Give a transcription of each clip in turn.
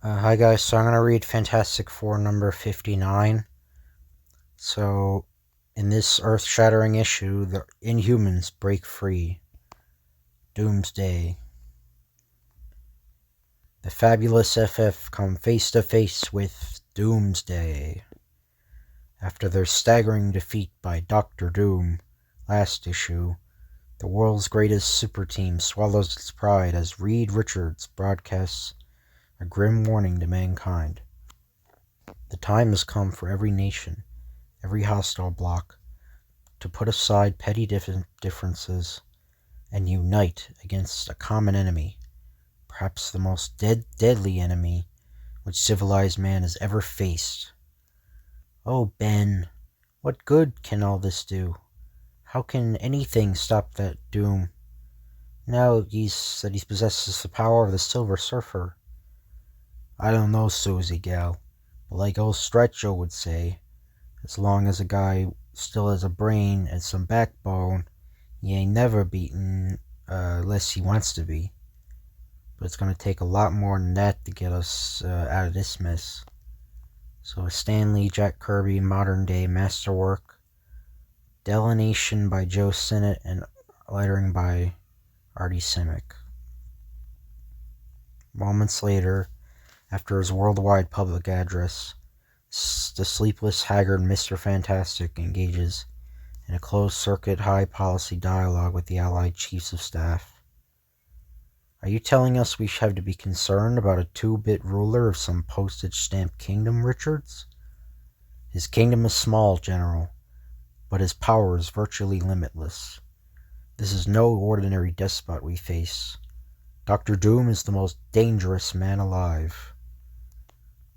Hi guys, so I'm going to read Fantastic Four number 59. So, in this earth-shattering issue, the Inhumans break free. Doomsday. The fabulous FF come face to face with Doomsday. After their staggering defeat by Doctor Doom last issue, the world's greatest super team swallows its pride as Reed Richards broadcasts a grim warning to mankind. The time has come for every nation, every hostile bloc, to put aside petty differences and unite against a common enemy, perhaps the most deadly enemy which civilized man has ever faced. Oh, Ben, what good can all this do? How can anything stop that Doom? Now he possesses the power of the Silver Surfer. I don't know, Susie gal, but like old Stretcho would say, as long as a guy still has a brain and some backbone, he ain't never beaten unless he wants to be. But it's going to take a lot more than that to get us out of this mess. So Stan Lee, Jack Kirby, modern day masterwork. Delineation by Joe Sinnott and lettering by Artie Simic. Moments later, after his worldwide public address, the sleepless, haggard Mr. Fantastic engages in a closed-circuit, high-policy dialogue with the Allied Chiefs of Staff. Are you telling us we have to be concerned about a two-bit ruler of some postage-stamp kingdom, Richards? His kingdom is small, General, but his power is virtually limitless. This is no ordinary despot we face. Dr. Doom is the most dangerous man alive.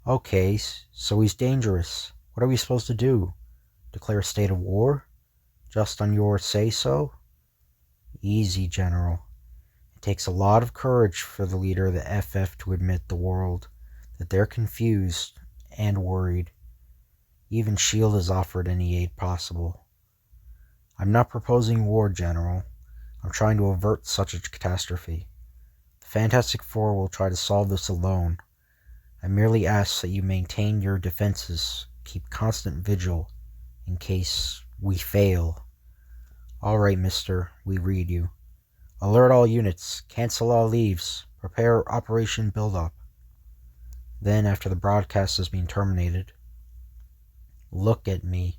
Okay, so he's dangerous. What are we supposed to do? Declare a state of war? Just on your say-so? Easy, General. It takes a lot of courage for the leader of the FF to admit the world that they're confused and worried. Even S.H.I.E.L.D. has offered any aid possible. I'm not proposing war, General. I'm trying to avert such a catastrophe. The Fantastic Four will try to solve this alone. I merely ask that you maintain your defenses, keep constant vigil, in case we fail. All right, mister, we read you. Alert all units, cancel all leaves, prepare Operation Build-Up. Then, after the broadcast has been terminated, look at me,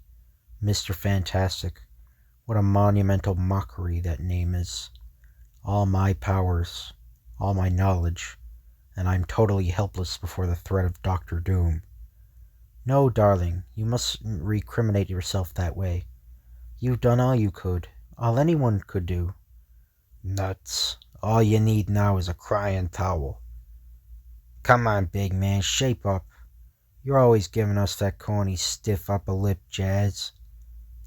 Mr. Fantastic. What a monumental mockery that name is. All my powers, all my knowledge, and I'm totally helpless before the threat of Doctor Doom. No, darling, you mustn't recriminate yourself that way. You've done all you could, all anyone could do. Nuts. All you need now is a crying towel. Come on, big man, shape up. You're always giving us that corny, stiff upper lip jazz.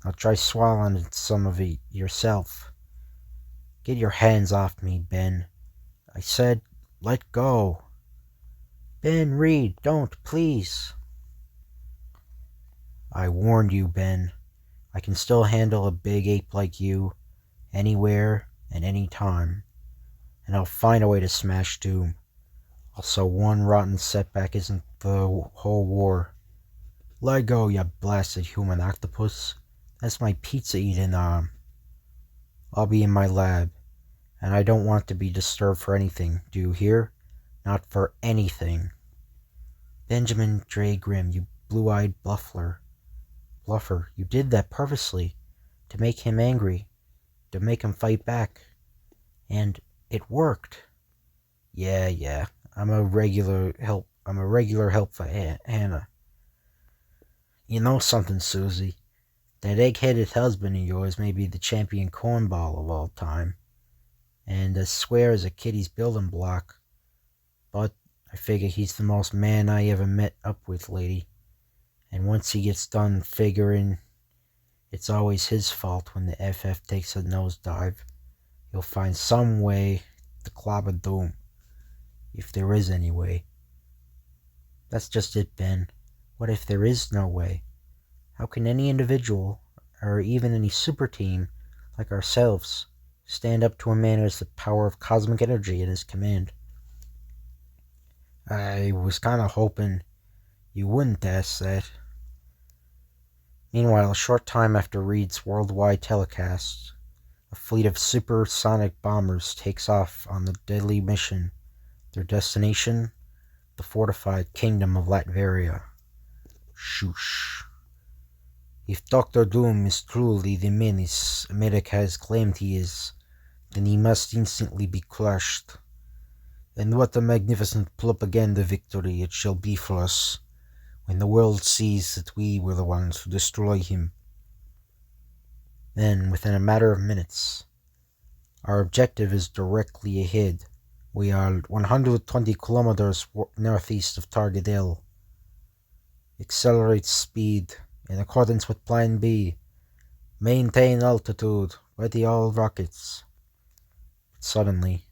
Now try swallowing some of it yourself. Get your hands off me, Ben. I said, let go. Ben, Reed, don't, please. I warned you, Ben. I can still handle a big ape like you, anywhere and any time. And I'll find a way to smash Doom. Also, one rotten setback isn't the whole war. Let go, you blasted human octopus. That's my pizza-eating arm. I'll be in my lab, and I don't want to be disturbed for anything, do you hear? Not for anything. Benjamin J. Grimm, you blue-eyed bluffer, you did that purposely, to make him angry, to make him fight back. And it worked. Yeah, I'm a regular help for Hannah. You know something, Susie? That egg-headed husband of yours may be the champion cornball of all time, and as square as a kitty's building block, but I figure he's the most man I ever met up with, lady. And once he gets done figuring it's always his fault when the FF takes a nosedive, he'll find some way to clobber Doom, if there is any way. That's just it, Ben. What if there is no way? How can any individual, or even any super team like ourselves, stand up to a man who has the power of cosmic energy at his command? I was kind of hoping you wouldn't ask that. Meanwhile, a short time after Reed's worldwide telecast, a fleet of supersonic bombers takes off on the deadly mission. Their destination? The fortified kingdom of Latveria. Shoosh. If Doctor Doom is truly the menace America has claimed he is, then he must instantly be crushed. And what a magnificent propaganda victory it shall be for us, when the world sees that we were the ones who destroy him. Then, within a matter of minutes, our objective is directly ahead. We are 120 kilometers northeast of Target Hill. Accelerate speed in accordance with Plan B. Maintain altitude. Ready all rockets. But suddenly,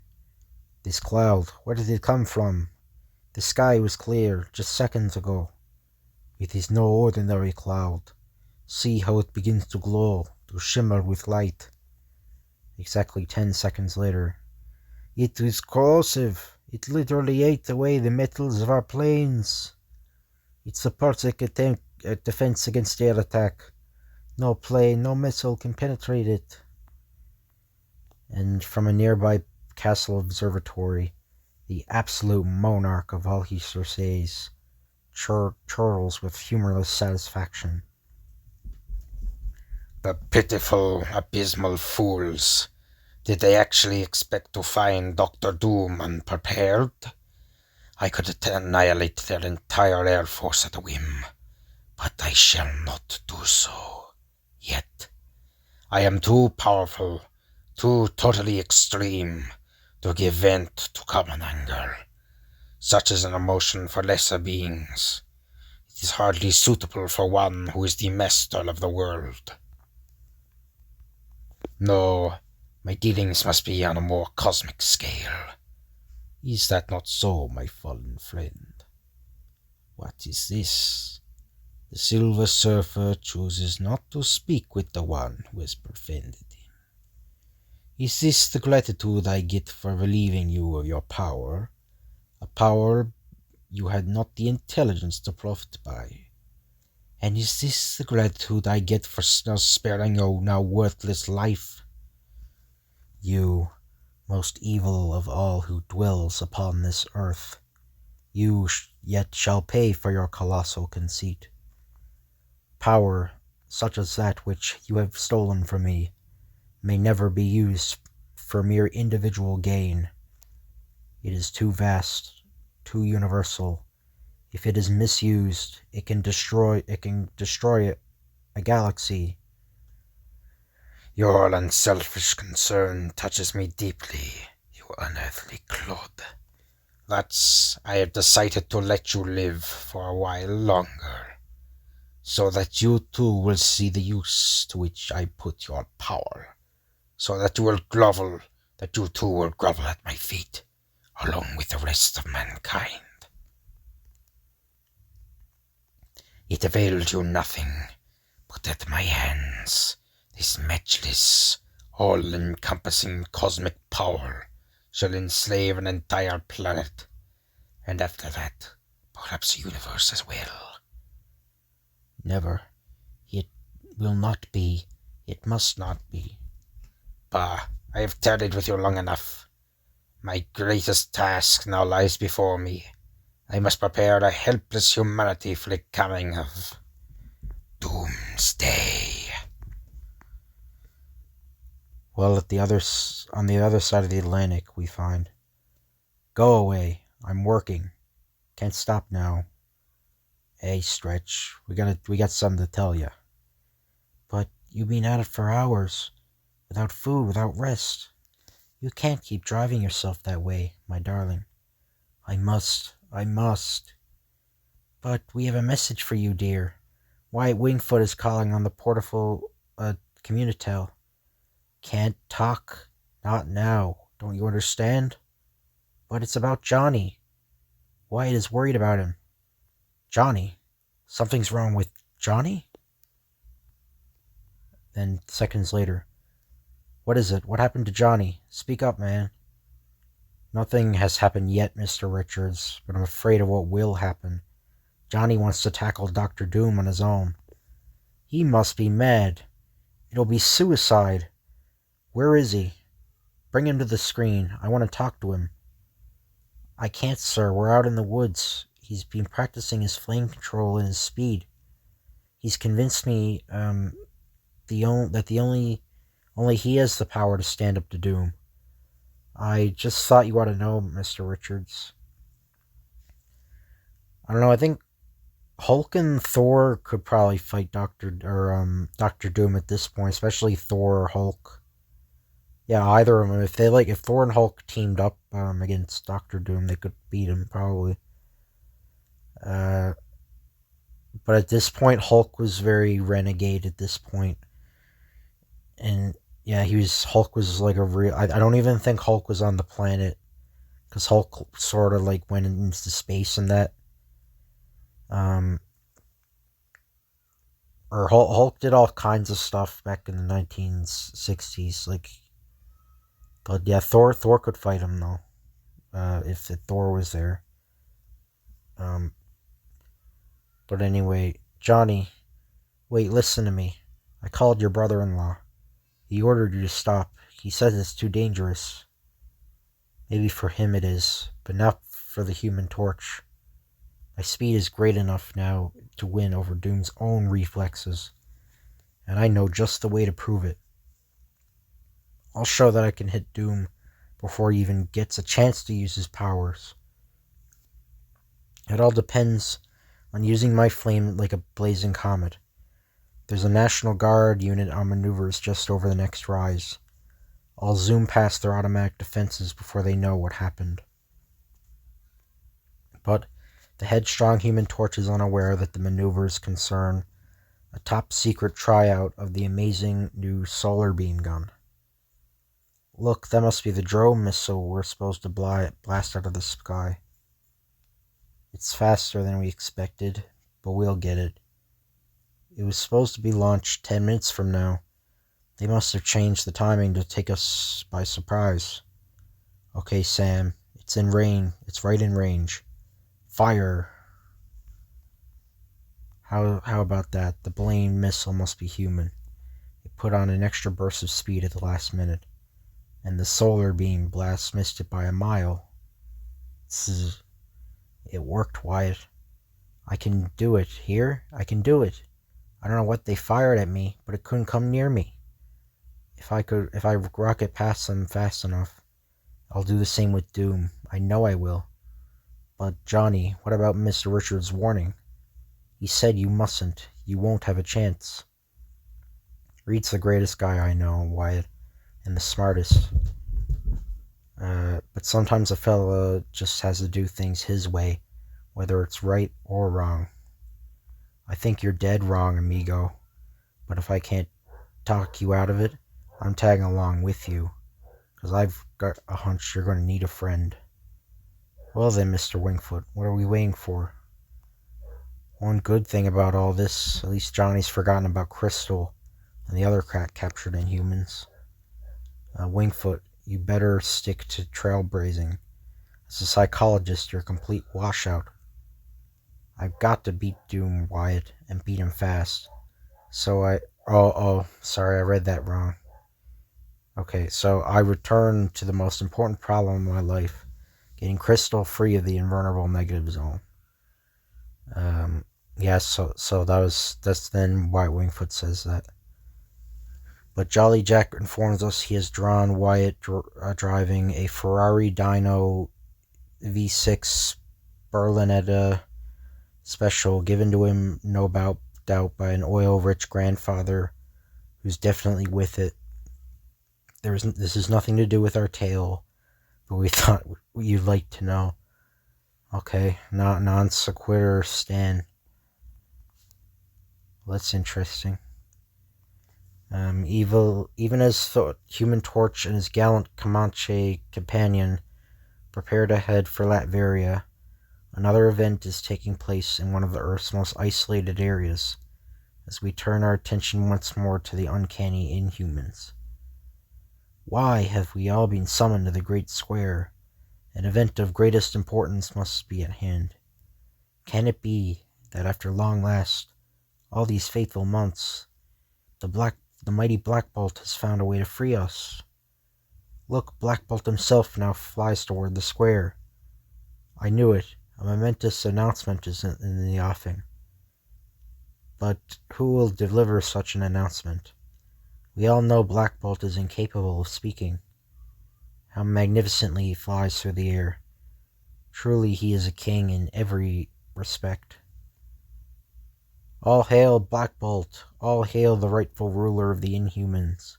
this cloud, where did it come from? The sky was clear just seconds ago. It is no ordinary cloud. See how it begins to glow, to shimmer with light. Exactly 10 seconds later. It is corrosive. It literally ate away the metals of our planes. It supports a defense against air attack. No plane, no missile can penetrate it. And from a nearby castle observatory, the absolute monarch of all Hystersays chortles with humorless satisfaction. The pitiful, abysmal fools. Did they actually expect to find Doctor Doom unprepared? I could annihilate their entire air force at a whim, but I shall not do so. Yet. I am too powerful, too totally extreme, to give vent to common anger. Such is an emotion for lesser beings. It is hardly suitable for one who is the master of the world. No, my dealings must be on a more cosmic scale. Is that not so, my fallen friend? What is this? The Silver Surfer chooses not to speak with the one who has befriended him. Is this the gratitude I get for relieving you of your power? A power you had not the intelligence to profit by. And is this the gratitude I get for sparing your now worthless life? You, most evil of all who dwells upon this earth, you yet shall pay for your colossal conceit. Power, such as that which you have stolen from me, may never be used for mere individual gain. It is too vast, too universal. If it is misused, it can destroy a galaxy. Your unselfish concern touches me deeply, you unearthly clod. Thus, I have decided to let you live for a while longer, so that you too will see the use to which I put your power, so that you too will grovel at my feet, along with the rest of mankind. It availed you nothing, but at my hands, this matchless, all-encompassing cosmic power shall enslave an entire planet, and after that, perhaps the universe as well. Never. It will not be. It must not be. Bah, I have tarried with you long enough. My greatest task now lies before me. I must prepare a helpless humanity for the coming of Doomsday. Well, on the other side of the Atlantic, we find, go away. I'm working. Can't stop now. Hey, Stretch, we got something to tell you. But you've been at it for hours, without food, without rest. You can't keep driving yourself that way, my darling. I must. But we have a message for you, dear. Wyatt Wingfoot is calling on the portable communitel. Can't talk. Not now. Don't you understand? But it's about Johnny. Wyatt is worried about him. Johnny? Something's wrong with Johnny? Then, seconds later, what is it? What happened to Johnny? Speak up, man. Nothing has happened yet, Mr. Richards, but I'm afraid of what will happen. Johnny wants to tackle Dr. Doom on his own. He must be mad. It'll be suicide. Where is he? Bring him to the screen. I want to talk to him. I can't, sir. We're out in the woods. He's been practicing his flame control and his speed. He's convinced me only he has the power to stand up to Doom. I just thought you ought to know, Mr. Richards. I don't know. I think Hulk and Thor could probably fight Doctor Doom at this point, especially Thor or Hulk. Yeah, either of them. If Thor and Hulk teamed up against Doctor Doom, they could beat him probably. But at this point, Hulk was very renegade at this point, and yeah, Hulk was like a real. I don't even think Hulk was on the planet, because Hulk sort of like went into space and that. Or Hulk did all kinds of stuff back in the 1960s, like. But yeah, Thor could fight him though, if Thor was there. But anyway, Johnny, wait, listen to me. I called your brother-in-law. He ordered you to stop. He says it's too dangerous. Maybe for him it is, but not for the Human Torch. My speed is great enough now to win over Doom's own reflexes, and I know just the way to prove it. I'll show that I can hit Doom before he even gets a chance to use his powers. It all depends on using my flame like a blazing comet. There's a National Guard unit on maneuvers just over the next rise. I'll zoom past their automatic defenses before they know what happened. But the headstrong Human Torch is unaware that the maneuvers concern a top-secret tryout of the amazing new solar beam gun. Look, that must be the drone missile we're supposed to blast out of the sky. It's faster than we expected, but we'll get it. It was supposed to be launched 10 minutes from now. They must have changed the timing to take us by surprise. Okay, Sam, it's right in range. Fire! How about that? The blamed missile must be human. It put on an extra burst of speed at the last minute, and the solar beam blast missed it by a mile. It worked, Wyatt. I can do it. Here? I can do it. I don't know what they fired at me, but it couldn't come near me. If I rocket past them fast enough, I'll do the same with Doom. I know I will. But, Johnny, what about Mr. Richards' warning? He said you mustn't. You won't have a chance. Reed's the greatest guy I know, Wyatt, and the smartest. But sometimes a fella just has to do things his way, whether it's right or wrong. I think you're dead wrong, amigo. But if I can't talk you out of it, I'm tagging along with you, because I've got a hunch you're going to need a friend. Well then, Mr. Wingfoot, what are we waiting for? One good thing about all this, at least Johnny's forgotten about Crystal and the other crack captured Inhumans. Wingfoot, you better stick to trailblazing. As a psychologist, you're a complete washout. I've got to beat Doom, Wyatt, and beat him fast. Sorry, I read that wrong. Okay, so I return to the most important problem of my life, getting Crystal free of the invulnerable negative zone. So that's then why Wingfoot says that. But Jolly Jack informs us he has drawn Wyatt driving a Ferrari Dino V6 Berlinetta special given to him no doubt by an oil-rich grandfather who's definitely with it. This has nothing to do with our tale, but we thought you'd like to know. Okay, not non sequitur, Stan. Well, that's interesting. Even as the Human Torch and his gallant Comanche companion prepare to head for Latveria, another event is taking place in one of the Earth's most isolated areas, as we turn our attention once more to the uncanny Inhumans. Why have we all been summoned to the Great Square, An event of greatest importance must be at hand. Can it be that after long last, all these faithful months, the mighty Black Bolt has found a way to free us? Look, Black Bolt himself now flies toward the square. I knew it. A momentous announcement is in the offing. But who will deliver such an announcement? We all know Black Bolt is incapable of speaking. How magnificently he flies through the air. Truly he is a king in every respect. All hail Black Bolt! All hail the rightful ruler of the Inhumans!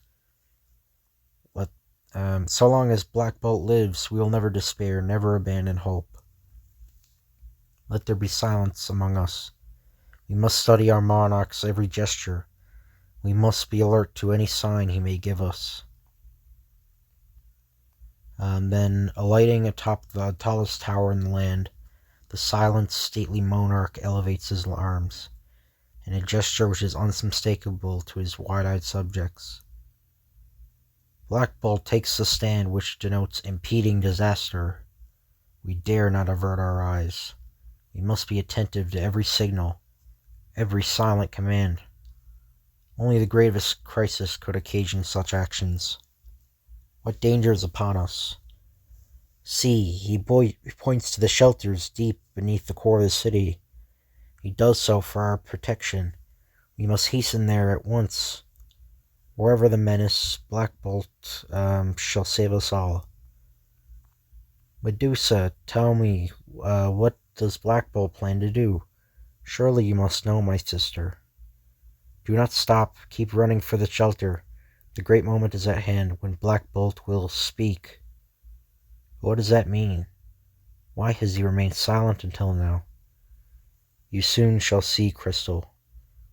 So long as Black Bolt lives, we will never despair, never abandon hope. Let there be silence among us. We must study our monarch's every gesture. We must be alert to any sign he may give us. Then, alighting atop the tallest tower in the land, the silent, stately monarch elevates his arms, in a gesture which is unmistakable to his wide-eyed subjects. Black Bolt takes the stand which denotes impending disaster. We dare not avert our eyes. We must be attentive to every signal, every silent command. Only the gravest crisis could occasion such actions. What danger is upon us? See, he points to the shelters deep beneath the core of the city. He does so for our protection. We must hasten there at once. Wherever the menace, Black Bolt shall save us all. Medusa, tell me, what does Black Bolt plan to do? Surely you must know, my sister. Do not stop. Keep running for the shelter. The great moment is at hand when Black Bolt will speak. What does that mean? Why has he remained silent until now? You soon shall see, Crystal.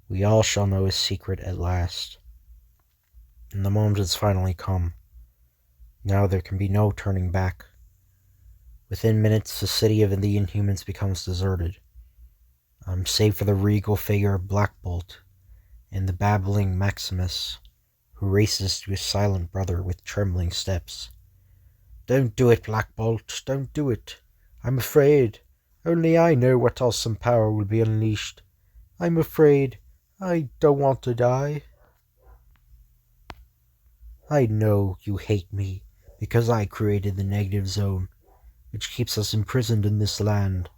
We all shall know his secret at last. And the moment has finally come. Now there can be no turning back. Within minutes, the city of the Inhumans becomes deserted, save for the regal figure of Black Bolt and the babbling Maximus, who races to his silent brother with trembling steps. Don't do it, Black Bolt, don't do it. I'm afraid. Only I know what awesome power will be unleashed. I'm afraid. I don't want to die. I know you hate me, because I created the negative zone, which keeps us imprisoned in this land.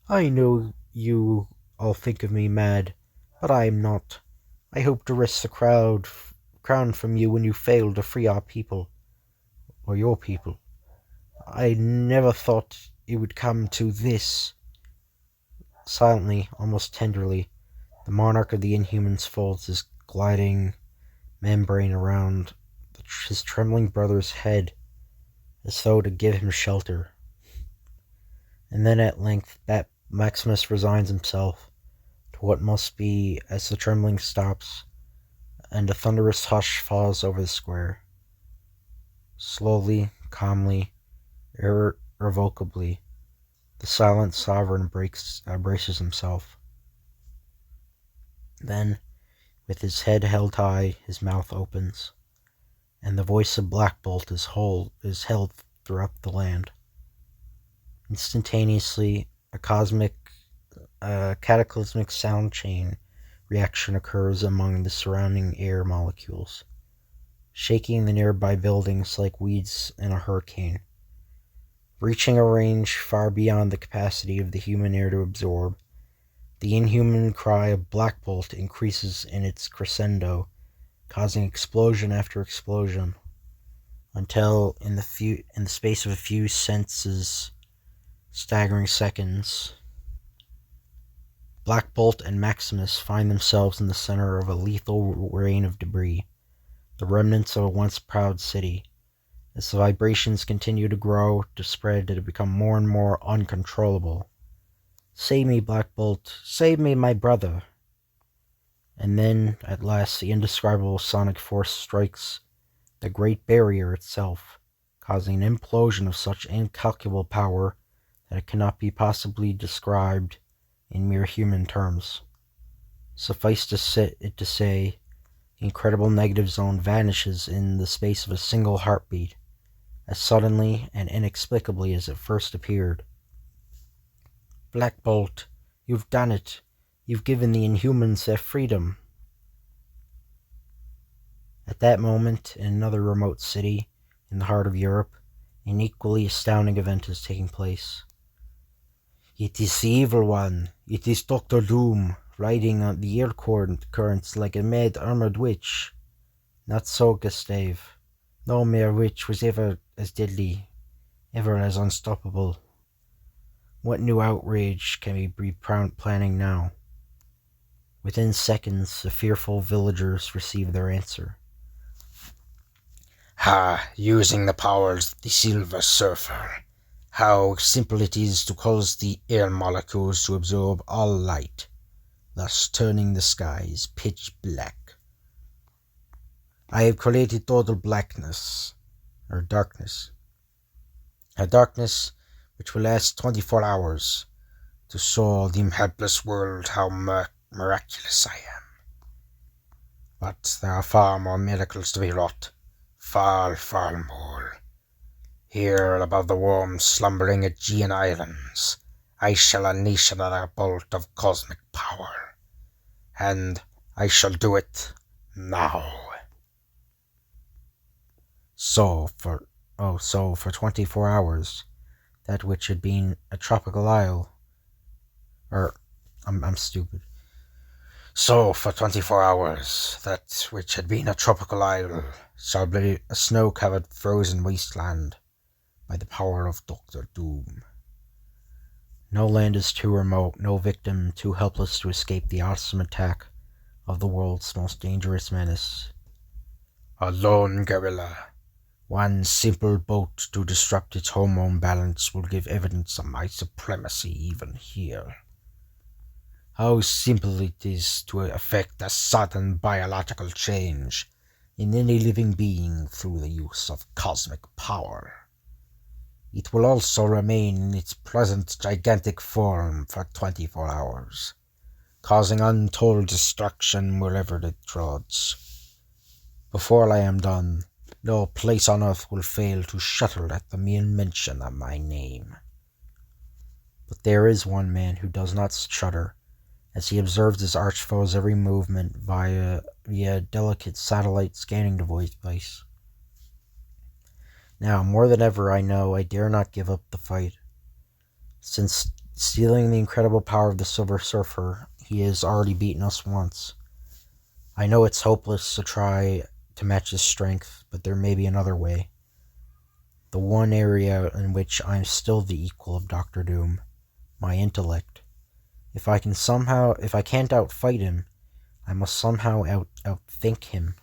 I know you all think of me mad, but I am not. I hope to wrest the crown from you when you fail to free our people, or your people. I never thought it would come to this. Silently, almost tenderly, the monarch of the Inhumans folds his gliding membrane around his trembling brother's head, as though to give him shelter. And then at length Maximus resigns himself to what must be as the trembling stops, and a thunderous hush falls over the square. Slowly, calmly, irrevocably, the silent sovereign braces himself. Then, with his head held high, his mouth opens, and the voice of Black Bolt is held throughout the land. Instantaneously, a cataclysmic sound chain reaction occurs among the surrounding air molecules, shaking the nearby buildings like weeds in a hurricane. Reaching a range far beyond the capacity of the human ear to absorb, the inhuman cry of Black Bolt increases in its crescendo, causing explosion after explosion, until in the space of a few staggering seconds, Black Bolt and Maximus find themselves in the center of a lethal rain of debris, the remnants of a once proud city. As the vibrations continue to grow, to spread, to become more and more uncontrollable. Save me, Black Bolt. Save me, my brother. And then, at last, the indescribable sonic force strikes the Great Barrier itself, causing an implosion of such incalculable power that it cannot be possibly described in mere human terms. Suffice it to say, the incredible negative zone vanishes in the space of a single heartbeat, as suddenly and inexplicably as it first appeared. "Black Bolt, you've done it. You've given the Inhumans their freedom." At that moment, in another remote city, in the heart of Europe, an equally astounding event is taking place. "It is the Evil One. It is Doctor Doom, riding on the air currents like a mad armored witch." "Not so, Gustave. No mere witch was ever as deadly, ever as unstoppable. What new outrage can we be planning now?" Within seconds, the fearful villagers received their answer. Using the powers of the Silver Surfer. How simple it is to cause the air molecules to absorb all light, thus turning the skies pitch black. I have created total blackness, or darkness. A darkness which will last 24 hours, to show the helpless world how miraculous I am. But there are far more miracles to be wrought. Far, far more. Here above the warm, slumbering Aegean Islands, I shall unleash another bolt of cosmic power. And I shall do it now. So for 24 hours, that which had been a tropical isle, I'm stupid. So for 24 hours, that which had been a tropical isle shall be a snow-covered frozen wasteland by the power of Doctor Doom. No land is too remote, no victim too helpless to escape the awesome attack of the world's most dangerous menace. A lone guerrilla. One simple bolt to disrupt its hormone balance will give evidence of my supremacy even here. How simple it is to effect a sudden biological change in any living being through the use of cosmic power. It will also remain in its present gigantic form for 24 hours, causing untold destruction wherever it treads. Before I am done, no place on earth will fail to shudder at the mere mention of my name. But there is one man who does not shudder, as he observes his archfoe's every movement via a delicate satellite scanning device. Now, more than ever, I know I dare not give up the fight. Since stealing the incredible power of the Silver Surfer, he has already beaten us once. I know it's hopeless to try to match his strength, but there may be another way. The one area in which I am still the equal of Doctor Doom, my intellect. If I can't outfight him, I must somehow outthink him.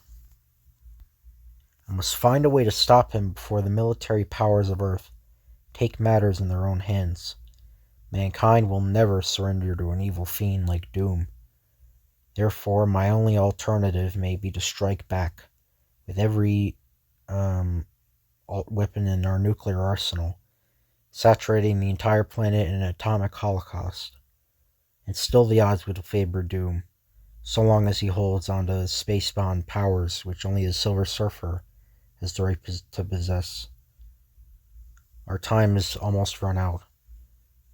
I must find a way to stop him before the military powers of Earth take matters in their own hands. Mankind will never surrender to an evil fiend like Doom. Therefore, my only alternative may be to strike back with every weapon in our nuclear arsenal, saturating the entire planet in an atomic holocaust. And still the odds would favor Doom, so long as he holds on to space-bound powers which only the Silver Surfer has the right to possess. Our time is almost run out.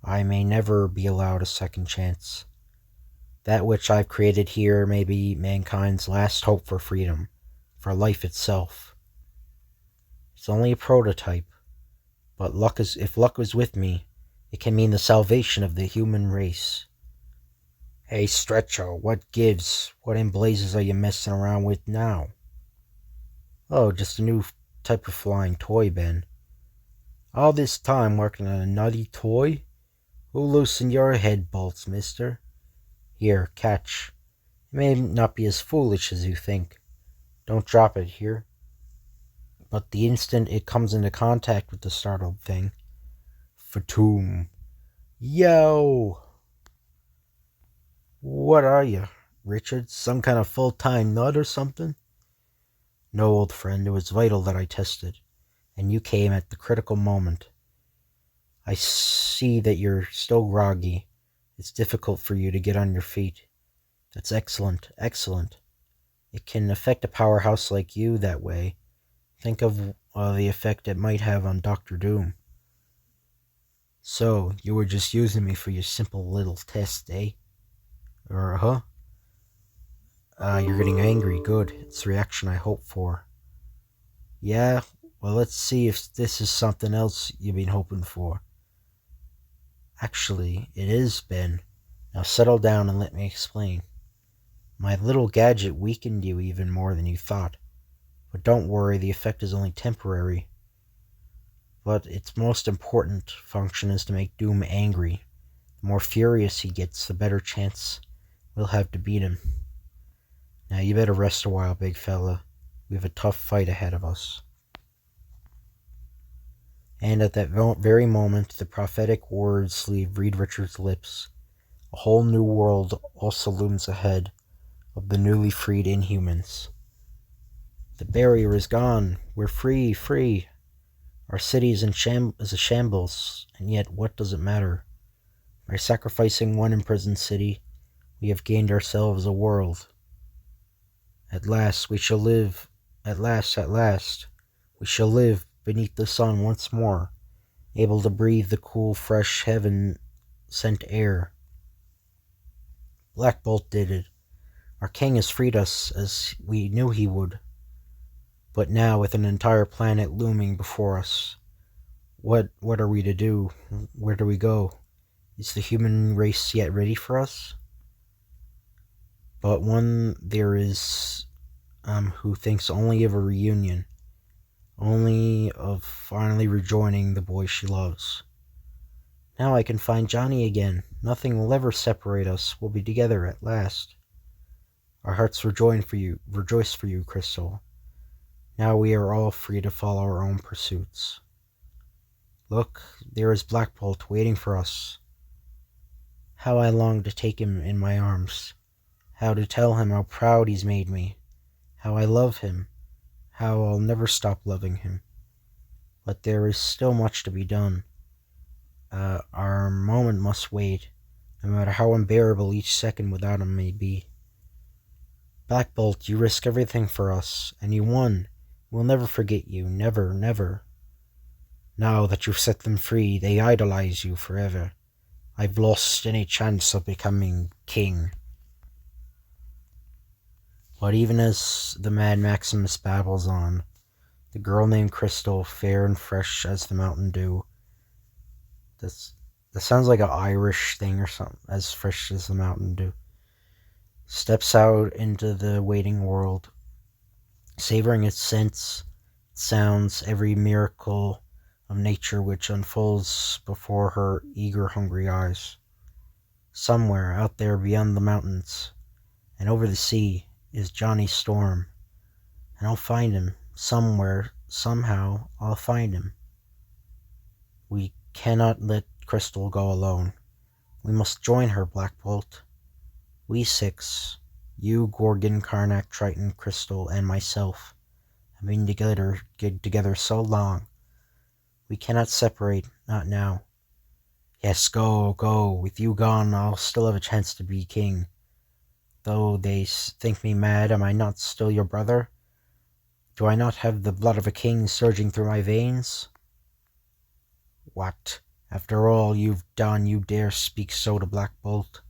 I may never be allowed a second chance. That which I've created here may be mankind's last hope for freedom, for life itself. It's only a prototype, but if luck is with me, it can mean the salvation of the human race. Hey, Stretcho, what gives? What in blazes are you messing around with now? Oh, just a new type of flying toy, Ben. All this time working on a nutty toy? Who loosened your head bolts, mister? Here, catch. It may not be as foolish as you think. Don't drop it here. But the instant it comes into contact with the startled thing, Fatum. Yo! What are you, Richard? Some kind of full-time nut or something? No, old friend, it was vital that I tested, and you came at the critical moment. I see that you're still groggy. It's difficult for you to get on your feet. That's excellent. It can affect a powerhouse like you that way. Think of the effect it might have on Doctor Doom. So, you were just using me for your simple little test, eh? Or, you're getting angry. Good. It's the reaction I hope for. Yeah? Well, let's see if this is something else you've been hoping for. Actually, it is, Ben. Now settle down and let me explain. My little gadget weakened you even more than you thought. But don't worry, the effect is only temporary. But its most important function is to make Doom angry. The more furious he gets, the better chance we'll have to beat him. Now you better rest a while, big fella. We have a tough fight ahead of us. And at that very moment, the prophetic words leave Reed Richards' lips. A whole new world also looms ahead of the newly freed Inhumans. The barrier is gone. We're free, free. Our city is is a shambles, and yet what does it matter? By sacrificing one imprisoned city, we have gained ourselves a world. At last we shall live. At last, we shall live beneath the sun once more, able to breathe the cool, fresh, heaven-sent air. Black Bolt did it. Our king has freed us as we knew he would. But now, with an entire planet looming before us, what are we to do? Where do we go? Is the human race yet ready for us? But one there is who thinks only of a reunion, only of finally rejoining the boy she loves. Now I can find Johnny again. Nothing will ever separate us. We'll be together at last. Our hearts rejoice for you, Crystal. Now we are all free to follow our own pursuits. Look, there is Black Bolt waiting for us. How I long to take him in my arms. How to tell him how proud he's made me. How I love him. How I'll never stop loving him. But there is still much to be done. Our moment must wait, no matter how unbearable each second without him may be. Black Bolt, you risked everything for us, and you won. We'll never forget you, never, never. Now that you've set them free, they idolize you forever. I've lost any chance of becoming king. But even as the Mad Maximus babbles on, the girl named Crystal, fair and fresh as the mountain dew, that sounds like an Irish thing or something, as fresh as the mountain dew, steps out into the waiting world, savoring its scents, its sounds, every miracle of nature which unfolds before her eager, hungry eyes. Somewhere out there beyond the mountains and over the sea is Johnny Storm, and I'll find him. Somewhere, somehow, I'll find him. We cannot let Crystal go alone. We must join her, Black Bolt. We six, you, Gorgon, Karnak, Triton, Crystal, and myself, have been together so long. We cannot separate, not now. Yes, go. With you gone, I'll still have a chance to be king. Though they think me mad, am I not still your brother? Do I not have the blood of a king surging through my veins? What? After all you've done, you dare speak so to Black Bolt?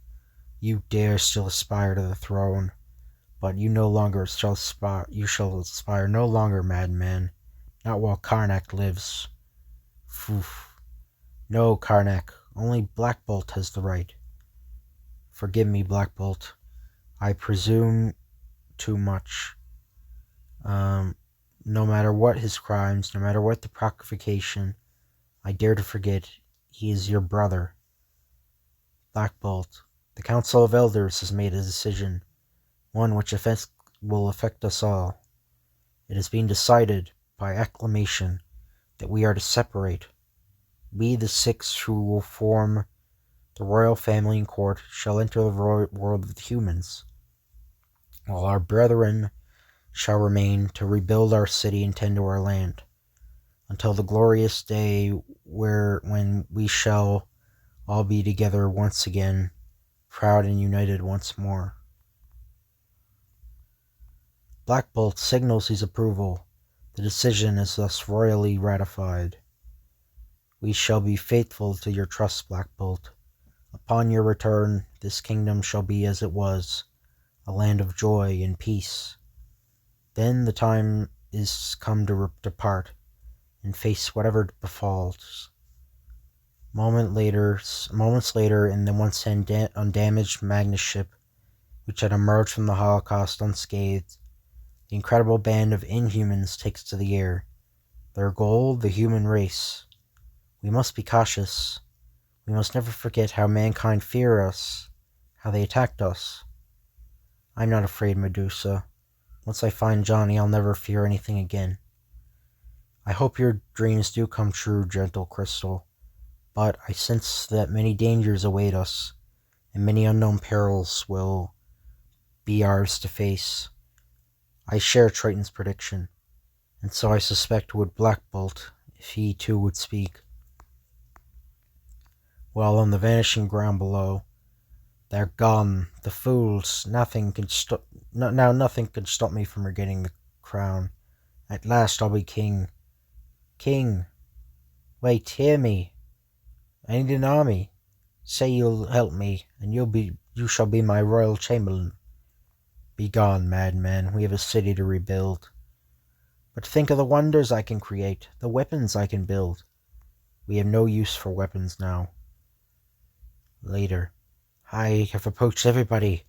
You dare still aspire to the throne? But you shall aspire no longer, madman. Not while Karnak lives. Poof. No, Karnak. Only Black Bolt has the right. Forgive me, Black Bolt. I presume too much. No matter what his crimes, no matter what the provocation, I dare to forget he is your brother. Black Bolt, the Council of Elders has made a decision, one which will affect us all. It has been decided by acclamation that we are to separate. We, the six who will form the royal family and court, shall enter the world of the humans, while our brethren shall remain to rebuild our city and tend to our land, until the glorious day when we shall all be together once again, proud and united once more. Black Bolt signals his approval. The decision is thus royally ratified. We shall be faithful to your trust, Black Bolt. Upon your return, this kingdom shall be as it was, a land of joy and peace. Then the time is come to depart and face whatever befalls. Moments later, in the once undamaged Magnus ship, which had emerged from the Holocaust unscathed, the incredible band of Inhumans takes to the air. Their goal, the human race. We must be cautious. We must never forget how mankind fear us, how they attacked us. I'm not afraid, Medusa. Once I find Johnny, I'll never fear anything again. I hope your dreams do come true, gentle Crystal, but I sense that many dangers await us, and many unknown perils will be ours to face. I share Triton's prediction, and so I suspect would Black Bolt, if he too would speak. While on the vanishing ground below, they're gone, the fools. Nothing can stop me from regaining the crown. At last I'll be king. King, wait, hear me. I need an army. Say you'll help me, and you shall be my royal chamberlain. Be gone, madman. We have a city to rebuild. But think of the wonders I can create, the weapons I can build. We have no use for weapons now. Later. I have approached everybody.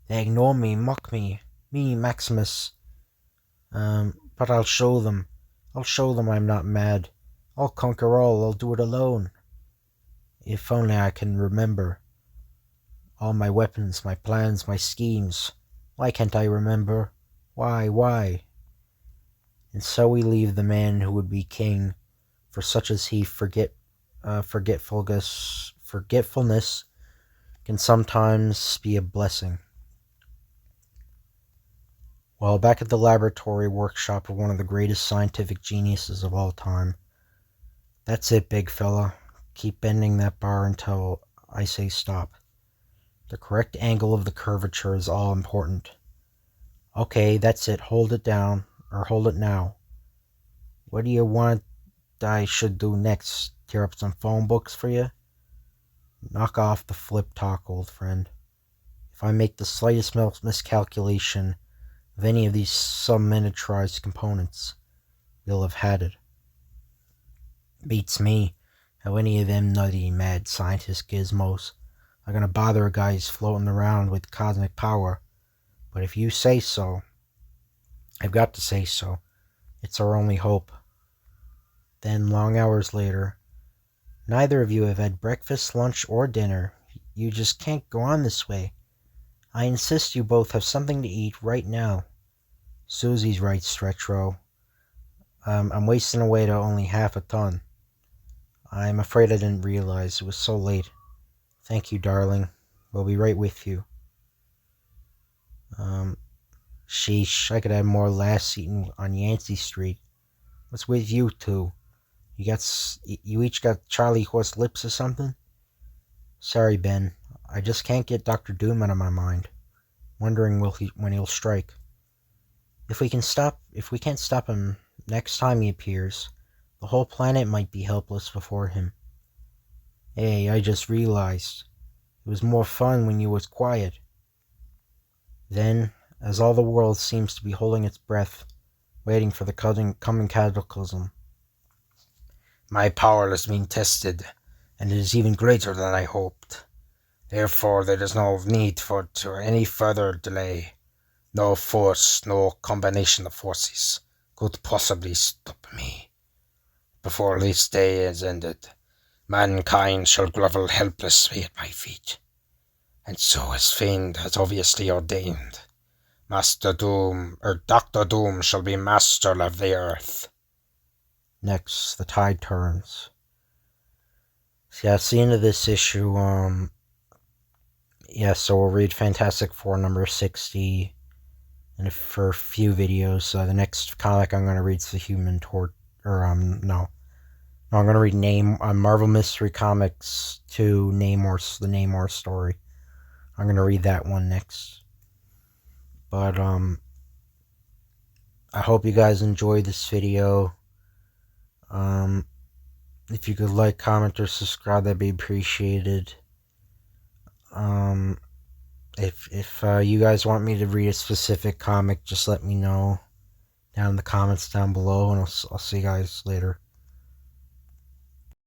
They ignore me, mock me. Me, Maximus. But I'll show them. I'll show them I'm not mad. I'll conquer all. I'll do it alone. If only I can remember. All my weapons, my plans, my schemes. Why can't I remember? Why? And so we leave the man who would be king, for such as he forgetfulness can sometimes be a blessing. While back at the laboratory workshop of one of the greatest scientific geniuses of all time. That's it, big fella. Keep bending that bar until I say stop. The correct angle of the curvature is all important. Okay, that's it. Hold it down, or hold it now. What do you want I should do next? Tear up some phone books for you? Knock off the flip talk, old friend. If I make the slightest miscalculation of any of these sub-miniaturized components, you'll have had it. Beats me how any of them nutty, mad scientist gizmos are gonna bother a guy who's floating around with cosmic power. But if you say so, I've got to say so. It's our only hope. Then, long hours later, neither of you have had breakfast, lunch, or dinner. You just can't go on this way. I insist you both have something to eat right now. Susie's right, Stretchro. I'm wasting away to only half a ton. I'm afraid I didn't realize it was so late. Thank you, darling. We'll be right with you. Sheesh, I could have more laughs eating on Yancey Street. What's with you two? You each got Charlie horse lips or something? Sorry, Ben. I just can't get Dr. Doom out of my mind. Wondering when he'll strike. If we can't stop him next time he appears, the whole planet might be helpless before him. Hey, I just realized. It was more fun when you was quiet. Then, as all the world seems to be holding its breath, waiting for the coming cataclysm. My power has been tested, and it is even greater than I hoped. Therefore, there is no need for any further delay. No force, no combination of forces could possibly stop me. Before this day is ended, mankind shall grovel helplessly at my feet. And so, as Fiend has obviously ordained, Dr. Doom shall be master of the earth. Next, the tide turns. So yeah, that's the end of this issue. So we'll read Fantastic Four number 60, and for a few videos, the next comic I'm going to read is the Human Torch, I'm going to read Marvel Mystery Comics 2, the Namor story. I'm going to read that one next. But, I hope you guys enjoyed this video. If you could like, comment, or subscribe, that'd be appreciated. If you guys want me to read a specific comic, just let me know down in the comments down below, and I'll see you guys later.